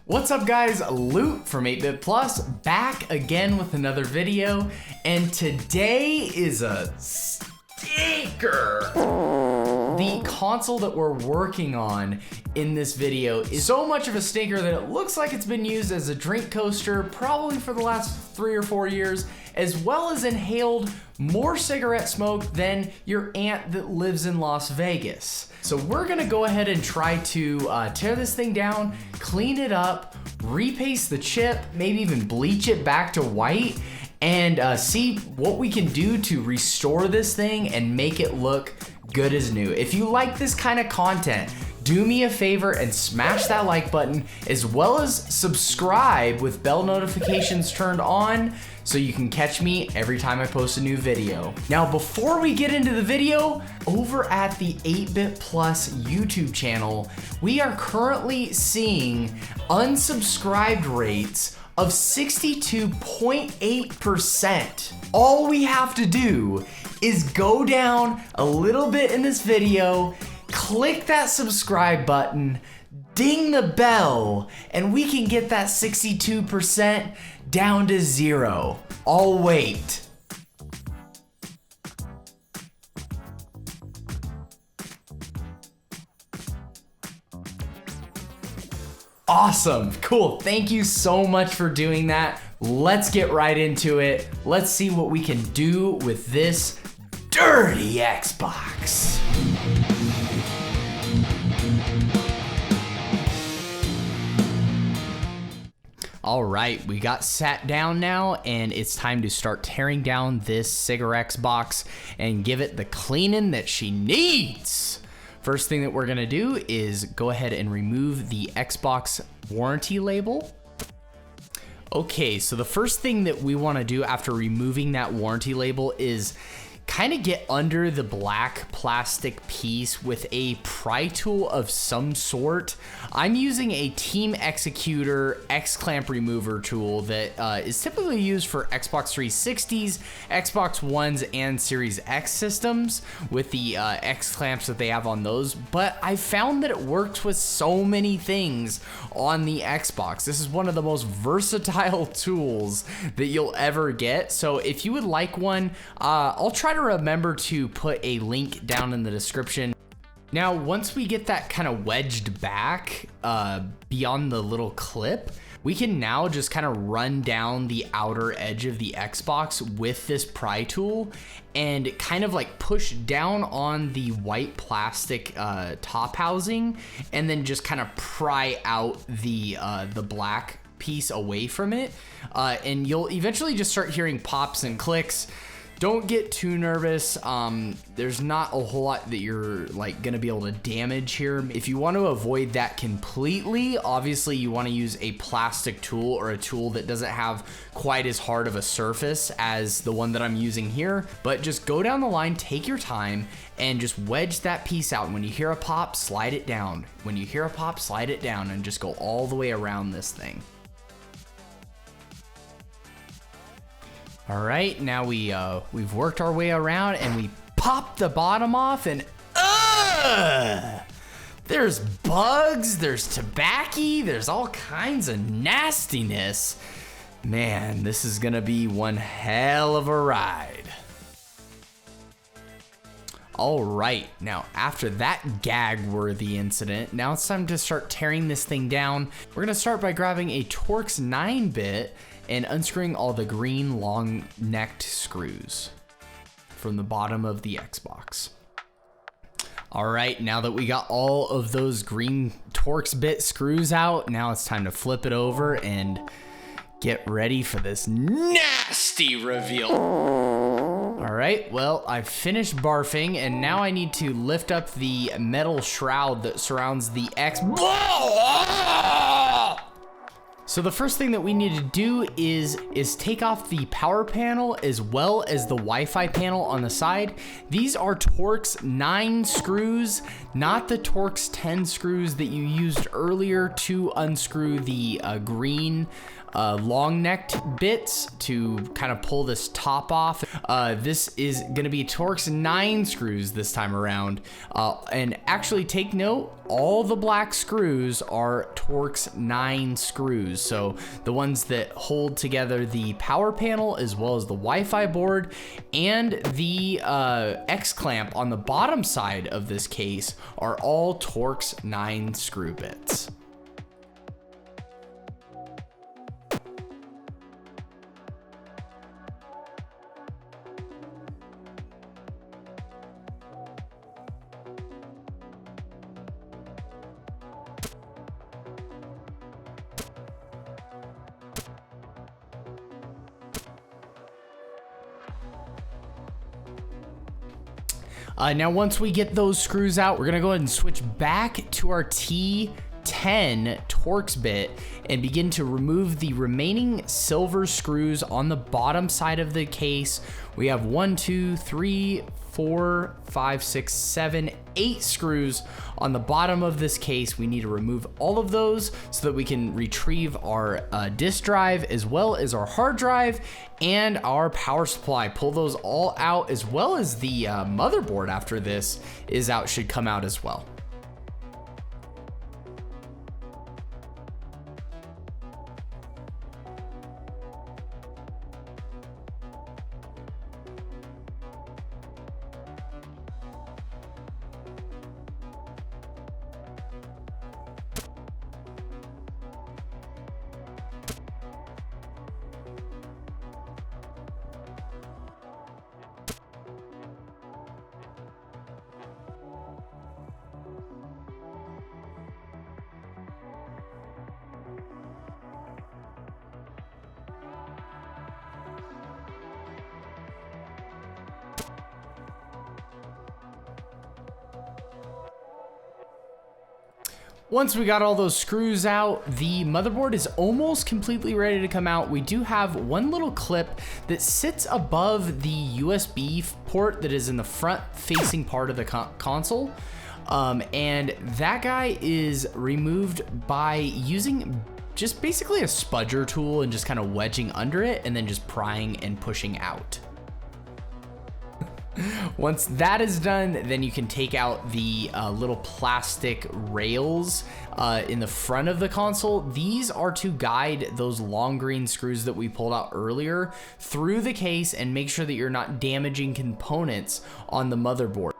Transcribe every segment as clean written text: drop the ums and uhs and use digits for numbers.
What's up guys, Luke from 8bitplus back again with another video, and today is a stinker. The console that we're working on in this video is so much of a stinker that it looks like it's been used as a drink coaster probably for the last 3 or 4 years, as well as inhaled more cigarette smoke than your aunt that lives in Las Vegas. So we're gonna go ahead and try to tear this thing down, clean it up, repaste the chip, maybe even bleach it back to white, and see what we can do to restore this thing and make it look good as new. If you like this kind of content, do me a favor and smash that like button, as well as subscribe with bell notifications turned on so you can catch me every time I post a new video. Now, before we get into the video, over at the 8bitplus YouTube channel, we are currently seeing unsubscribed rates of 62.8%. All we have to do is go down a little bit in this video, click that subscribe button, ding the bell, and we can get that 62% down to 0. I'll wait. Awesome, cool. Thank you so much for doing that. Let's get right into it. Let's see what we can do with this dirty Xbox. All right, we got sat down now, and it's time to start tearing down this cigarette box and give it the cleaning that she needs. First thing that we're gonna do is go ahead and remove the Xbox warranty label. Okay, so the first thing that we wanna do after removing that warranty label is kind of get under the black plastic piece with a pry tool of some sort. I'm using a Team Executor X-clamp remover tool that is typically used for Xbox 360s, Xbox Ones, and Series X systems with the X-clamps that they have on those, but I found that it works with so many things on the Xbox. This is one of the most versatile tools that you'll ever get, so if you would like one, I'll try to remember to put a link down in the description. Now, once we get that kind of wedged back beyond the little clip, we can now just kind of run down the outer edge of the Xbox with this pry tool and kind of like push down on the white plastic top housing, and then just kind of pry out the black piece away from it, and you'll eventually just start hearing pops and clicks. Don't get too nervous. There's not a whole lot that you're like gonna be able to damage here. If you want to avoid that completely, obviously you want to use a plastic tool or a tool that doesn't have quite as hard of a surface as the one that I'm using here. But just go down the line, take your time, and just wedge that piece out. When you hear a pop, slide it down. When you hear a pop, slide it down, and just go all the way around this thing. All right, now we've worked our way around and we pop the bottom off, and there's bugs, there's tobacco, there's all kinds of nastiness. Man, this is gonna be one hell of a ride. All right, now after that gag-worthy incident, now it's time to start tearing this thing down. We're gonna start by grabbing a Torx 9-bit and unscrewing all the green long-necked screws from the bottom of the Xbox. All right, now that we got all of those green Torx bit screws out, now it's time to flip it over and get ready for this nasty reveal. All right, well, I've finished barfing, and now I need to lift up the metal shroud that surrounds the Xbox. So the first thing that we need to do is take off the power panel as well as the Wi-Fi panel on the side. These are Torx 9 screws, not the Torx 10 screws that you used earlier to unscrew the green long-necked bits to kind of pull this top off. This is gonna be Torx 9 screws this time around. And actually take note, all the black screws are Torx 9 screws. So the ones that hold together the power panel as well as the Wi-Fi board and the X clamp on the bottom side of this case are all Torx 9 screw bits. Now once we get those screws out, we're gonna go ahead and switch back to our T10 Torx bit and begin to remove the remaining silver screws on the bottom side of the case. We have 1, 2, 3, 4, 5, 6, 7, 8 screws on the bottom of this case. We need to remove all of those so that we can retrieve our disk drive as well as our hard drive and our power supply. Pull those all out, as well as the motherboard after this is out should come out as well. Once we got all those screws out, the motherboard is almost completely ready to come out. We do have one little clip that sits above the USB port that is in the front facing part of the console. And that guy is removed by using just basically a spudger tool and just kind of wedging under it and then just prying and pushing out. Once that is done, then you can take out the little plastic rails in the front of the console. These are to guide those long green screws that we pulled out earlier through the case and make sure that you're not damaging components on the motherboard.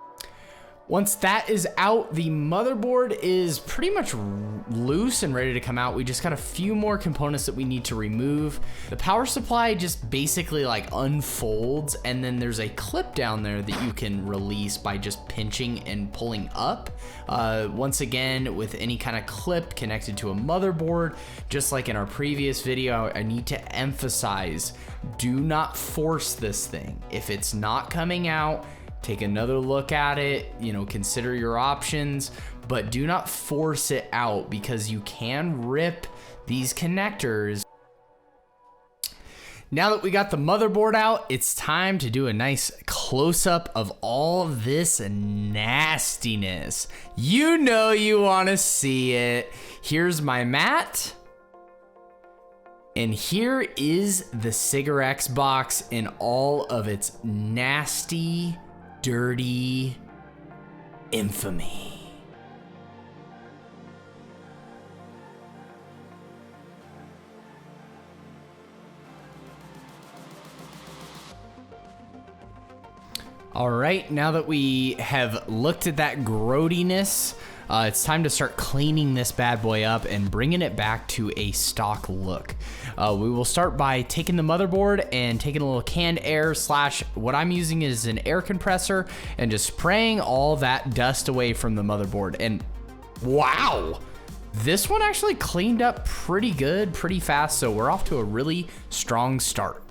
Once that is out, the motherboard is pretty much loose and ready to come out. We just got a few more components that we need to remove. The power supply just basically like unfolds, and then there's a clip down there that you can release by just pinching and pulling up. Once again, with any kind of clip connected to a motherboard, just like in our previous video, I need to emphasize, do not force this thing. If it's not coming out, take another look at it, consider your options, but do not force it out because you can rip these connectors. Now that we got the motherboard out, it's time to do a nice close-up of all of this nastiness. You know you want to see it. Here's my mat. And here is the SIGGRX box in all of its nasty, dirty infamy. All right, now that we have looked at that grody-ness, it's time to start cleaning this bad boy up and bringing it back to a stock look. We will start by taking the motherboard and taking a little canned air / what I'm using is an air compressor and just spraying all that dust away from the motherboard. And wow, this one actually cleaned up pretty good, pretty fast. So we're off to a really strong start.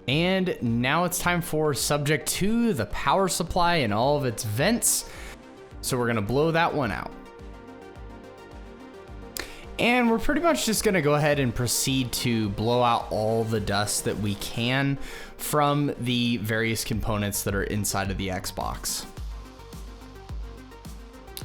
And now it's time for subject 2, the power supply and all of its vents. So we're gonna blow that one out. And we're pretty much just gonna go ahead and proceed to blow out all the dust that we can from the various components that are inside of the Xbox.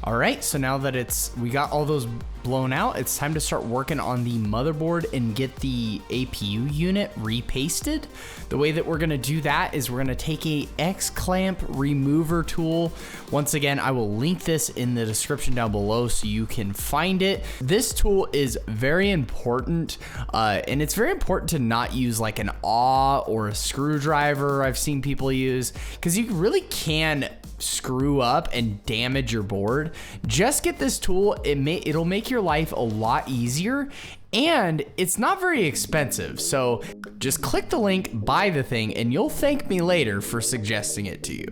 All right, so now that we got all those blown out, it's time to start working on the motherboard and get the APU unit repasted. The way that we're gonna do that is we're gonna take a X-clamp remover tool. Once again, I will link this in the description down below so you can find it. This tool is very important, and it's very important to not use like an awl or a screwdriver I've seen people use, because you really can screw up and damage your board. Just get this tool. It'll make your life a lot easier, and it's not very expensive. So just click the link, buy the thing, and you'll thank me later for suggesting it to you.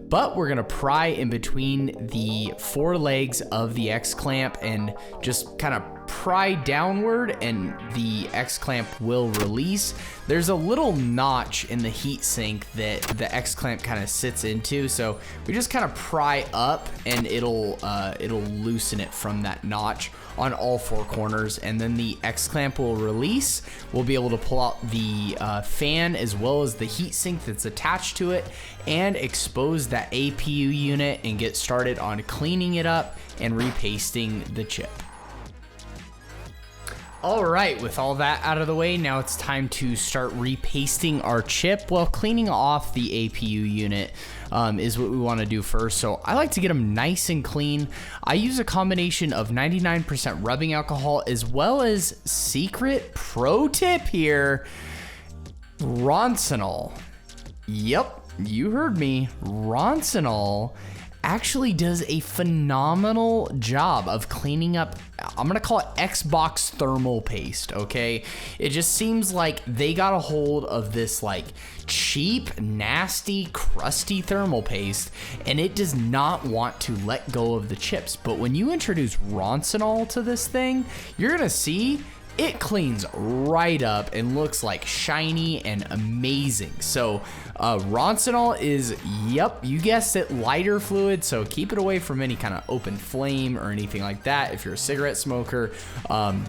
But we're gonna pry in between the 4 legs of the X-clamp and just kind of pry downward, and the X-clamp will release. There's a little notch in the heat sink that the X-clamp kind of sits into, so we just kind of pry up and it'll loosen it from that notch on all 4 corners, and then the X-clamp will release. We'll be able to pull out the fan as well as the heat sink that's attached to it and expose that APU unit and get started on cleaning it up and repasting the chip. All right, with all that out of the way, now it's time to start repasting our chip. Well, cleaning off the APU unit is what we want to do first. So I like to get them nice and clean. I use a combination of 99% rubbing alcohol as well as secret pro tip here, Roncinol. Yep, you heard me. Roncinol actually does a phenomenal job of cleaning up. I'm gonna call it Xbox thermal paste, okay? It just seems like they got a hold of this like cheap, nasty, crusty thermal paste, and it does not want to let go of the chips. But when you introduce Roncinol to this thing, you're gonna see it cleans right up and looks like shiny and amazing. So Roncinol is, yep, you guessed it, lighter fluid, so keep it away from any kind of open flame or anything like that. If you're a cigarette smoker,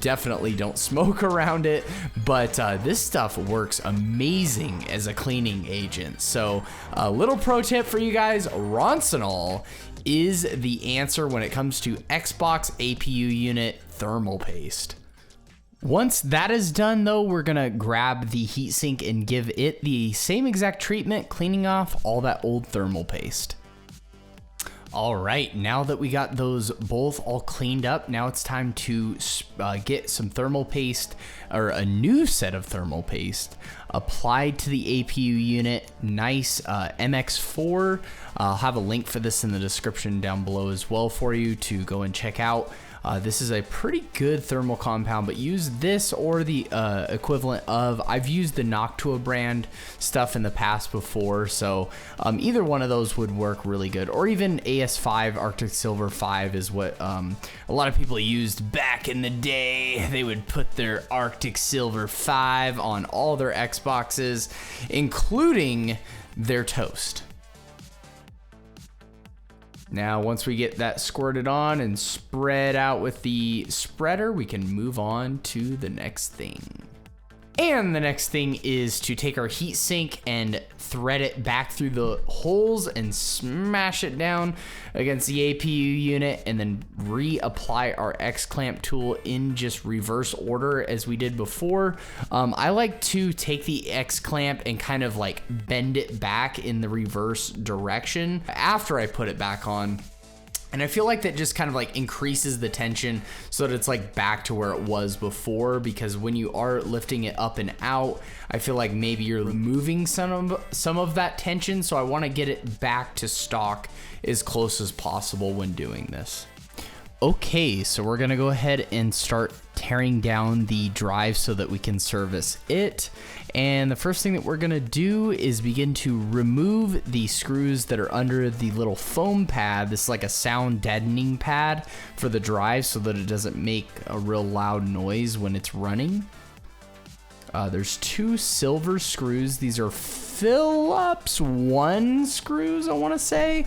definitely don't smoke around it, but this stuff works amazing as a cleaning agent. So a little pro tip for you guys, Roncinol is the answer when it comes to Xbox APU unit thermal paste. Once that is done though, we're gonna grab the heatsink and give it the same exact treatment, cleaning off all that old thermal paste. All right, now that we got those both all cleaned up, now it's time to get some thermal paste, or a new set of thermal paste, applied to the APU unit. Nice MX4. I'll have a link for this in the description down below as well for you to go and check out. This is a pretty good thermal compound, but use this or the equivalent of, I've used the Noctua brand stuff in the past before, so either one of those would work really good. Or even AS5, Arctic Silver 5 is what a lot of people used back in the day. They would put their Arctic Silver 5 on all their Xboxes, including their toast. Now, once we get that squirted on and spread out with the spreader, we can move on to the next thing. And the next thing is to take our heat sink and thread it back through the holes and smash it down against the APU unit, and then reapply our X-clamp tool in just reverse order as we did before. I like to take the X-clamp and kind of like bend it back in the reverse direction after I put it back on. And I feel like that just kind of like increases the tension so that it's like back to where it was before, because when you are lifting it up and out, I feel like maybe you're removing some of that tension. So I want to get it back to stock as close as possible when doing this. Okay, so we're gonna go ahead and start tearing down the drive so that we can service it. And the first thing that we're gonna do is begin to remove the screws that are under the little foam pad. This is like a sound deadening pad for the drive so that it doesn't make a real loud noise when it's running. There's 2 silver screws. These are Phillips 1 screws, I want to say.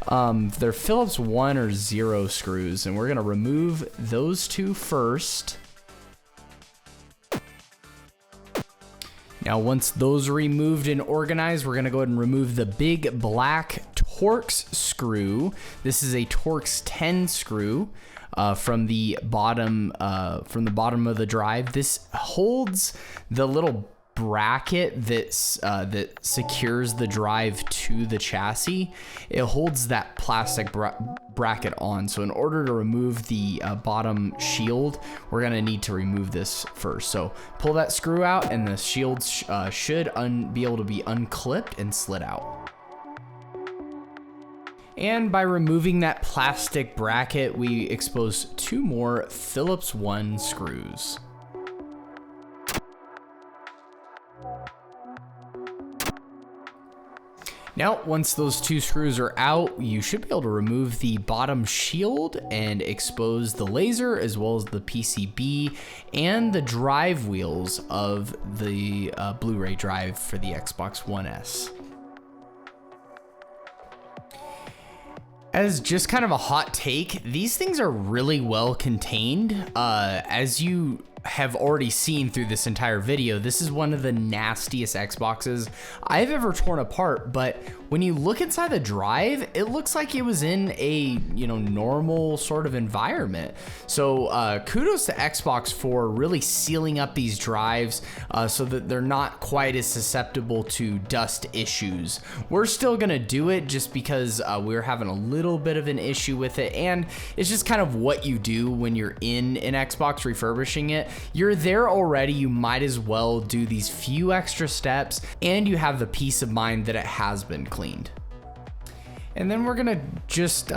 They're Phillips 1 or 0 screws, and we're going to remove those two first. Now, once those are removed and organized, we're going to go ahead and remove the big black Torx screw. This is a Torx 10 screw from the bottom of the drive. This holds the little bracket that secures the drive to the chassis. It holds that plastic bracket on. So in order to remove the bottom shield, we're gonna need to remove this first. So pull that screw out, and the shield should be able to be unclipped and slid out. And by removing that plastic bracket, we expose two more Phillips 1 screws. Now, once those two screws are out, you should be able to remove the bottom shield and expose the laser as well as the PCB and the drive wheels of the Blu-ray drive for the Xbox One S. As just kind of a hot take, these things are really well contained. As you have already seen through this entire video, this is one of the nastiest Xboxes I've ever torn apart, but when you look inside the drive, it looks like it was in a, normal sort of environment. So kudos to Xbox for really sealing up these drives so that they're not quite as susceptible to dust issues. We're still gonna do it just because we're having a little bit of an issue with it, and it's just kind of what you do when you're in an Xbox refurbishing it. You're there already, you might as well do these few extra steps, and you have the peace of mind that it has been cleaned. And then we're gonna just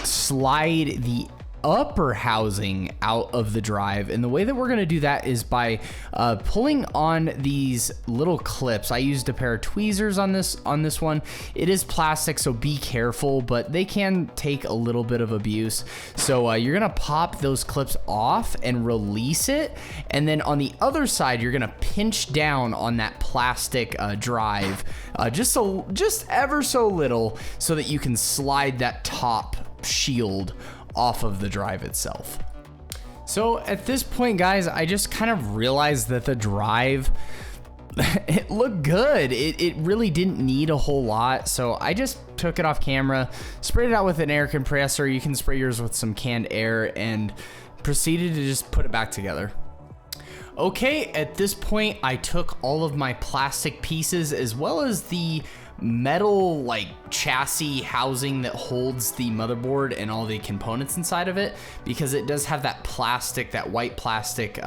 slide the upper housing out of the drive, and the way that we're going to do that is by pulling on these little clips. I used a pair of tweezers on this one. It is plastic, so be careful, but they can take a little bit of abuse. So you're going to pop those clips off and release it, and then on the other side you're going to pinch down on that plastic drive just ever so little, so that you can slide that top shield off of the drive itself. So at this point, guys, I just kind of realized that the drive, it looked good. It really didn't need a whole lot. So I just took it off camera, sprayed it out with an air compressor. You can spray yours with some canned air, and proceeded to just put it back together. Okay, at this point, I took all of my plastic pieces as well as the metal chassis housing that holds the motherboard and all the components inside of it, because it does have that plastic, that white plastic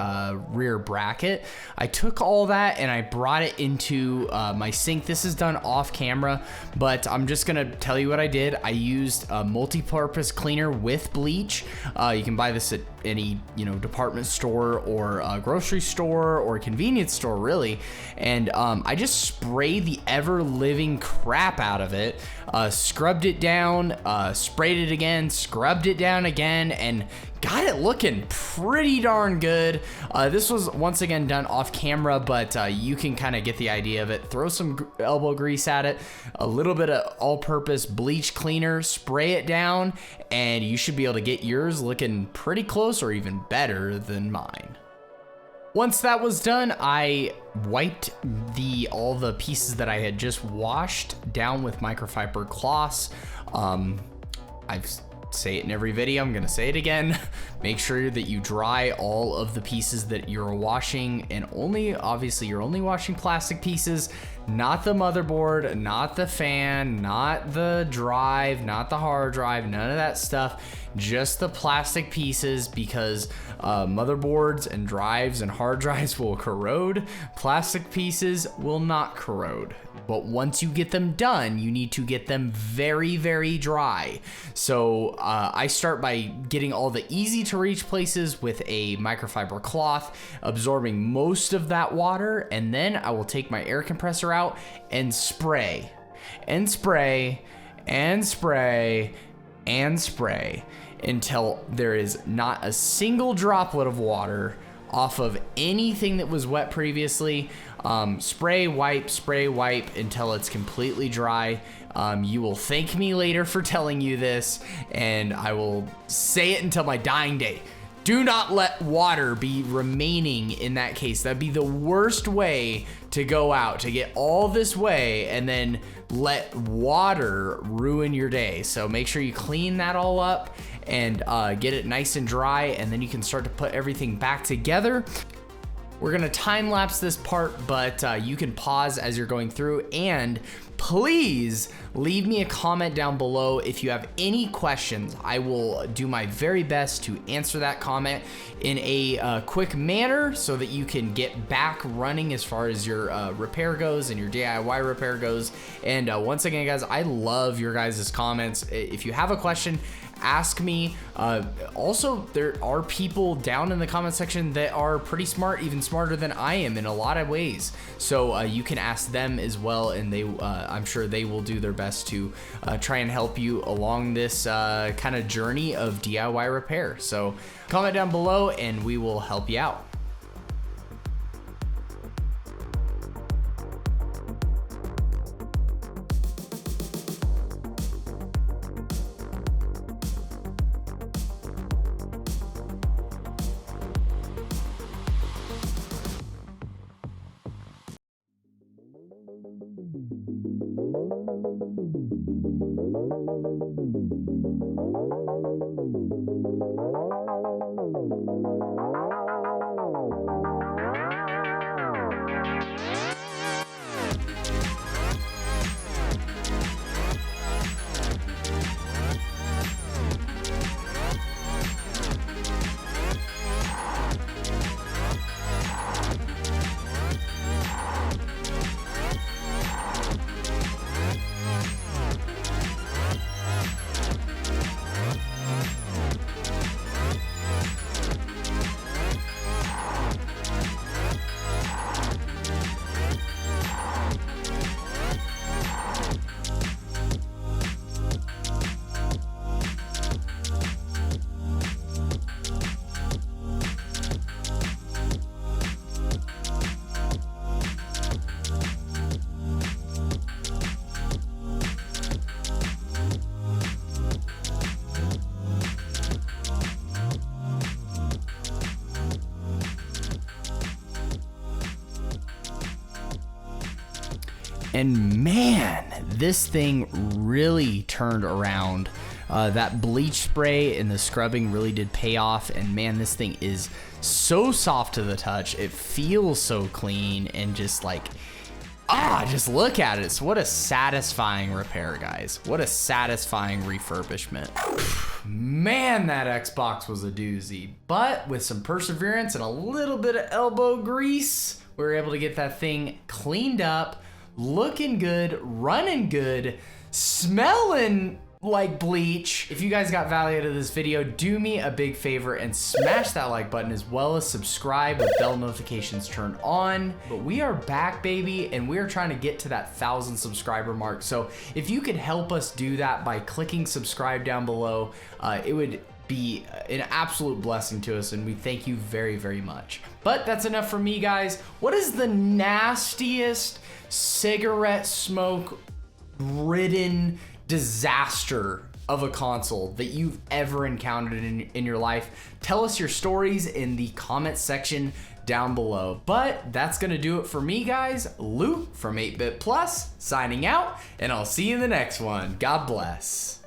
rear bracket. I took all that and I brought it into my sink. This is done off camera, but I'm just gonna tell you what I did. I used a multi-purpose cleaner with bleach. You can buy this at any department store or a grocery store or convenience store, really. And I just sprayed the ever-living crap out of it, scrubbed it down, sprayed it again, scrubbed it down again, and got it looking pretty darn good. This was once again done off camera, but you can kind of get the idea of it. Throw some elbow grease at it, a little bit of all-purpose bleach cleaner, spray it down, and you should be able to get yours looking pretty close or even better than mine. Once that was done, I wiped all the pieces that I had just washed down with microfiber cloths. I say it in every video, I'm gonna say it again. Make sure that you dry all of the pieces that you're washing, and obviously you're only washing plastic pieces, not the motherboard, not the fan, not the drive, not the hard drive, none of that stuff. Just the plastic pieces, because motherboards and drives and hard drives will corrode. Plastic pieces will not corrode. But once you get them done, you need to get them very, very dry. So I start by getting all the easy to reach places with a microfiber cloth, absorbing most of that water, and then I will take my air compressor out and spray, and spray, and spray, and spray until there is not a single droplet of water off of anything that was wet previously. Spray, wipe until it's completely dry. You will thank me later for telling you this, and I will say it until my dying day. Do not let water be remaining in that case. That'd be the worst way to go out, to get all this way and then let water ruin your day. So make sure you clean that all up and get it nice and dry, and then you can start to put everything back together. We're gonna time lapse this part, but you can pause as you're going through, and please leave me a comment down below if you have any questions. I will do my very best to answer that comment in a quick manner so that you can get back running as far as your repair goes and your DIY repair goes. And once again, guys, I love your guys' comments. If you have a question, ask me. Also, there are people down in the comment section that are pretty smart, even smarter than I am in a lot of ways. So you can ask them as well, and they, I'm sure they will do their best to try and help you along this kind of journey of DIY repair. So comment down below and we will help you out. And man, this thing really turned around. That bleach spray and the scrubbing really did pay off, and man, this thing is so soft to the touch. It feels so clean, and just like, just look at it. So what a satisfying repair, guys. What a satisfying refurbishment. Man, that Xbox was a doozy, but with some perseverance and a little bit of elbow grease, we were able to get that thing cleaned up, looking good, running good, smelling like bleach. If you guys got value out of this video, do me a big favor and smash that like button, as well as subscribe with bell notifications turned on. But we are back, baby, and we are trying to get to that 1,000 subscriber mark. So if you could help us do that by clicking subscribe down below, it would be an absolute blessing to us, and we thank you very, very much. But that's enough for me, guys. What is the nastiest cigarette smoke ridden disaster of a console that you've ever encountered in your life? Tell us your stories in the comment section down below. But that's gonna do it for me, guys. Luke from 8bitplus signing out, and I'll see you in the next one. God bless.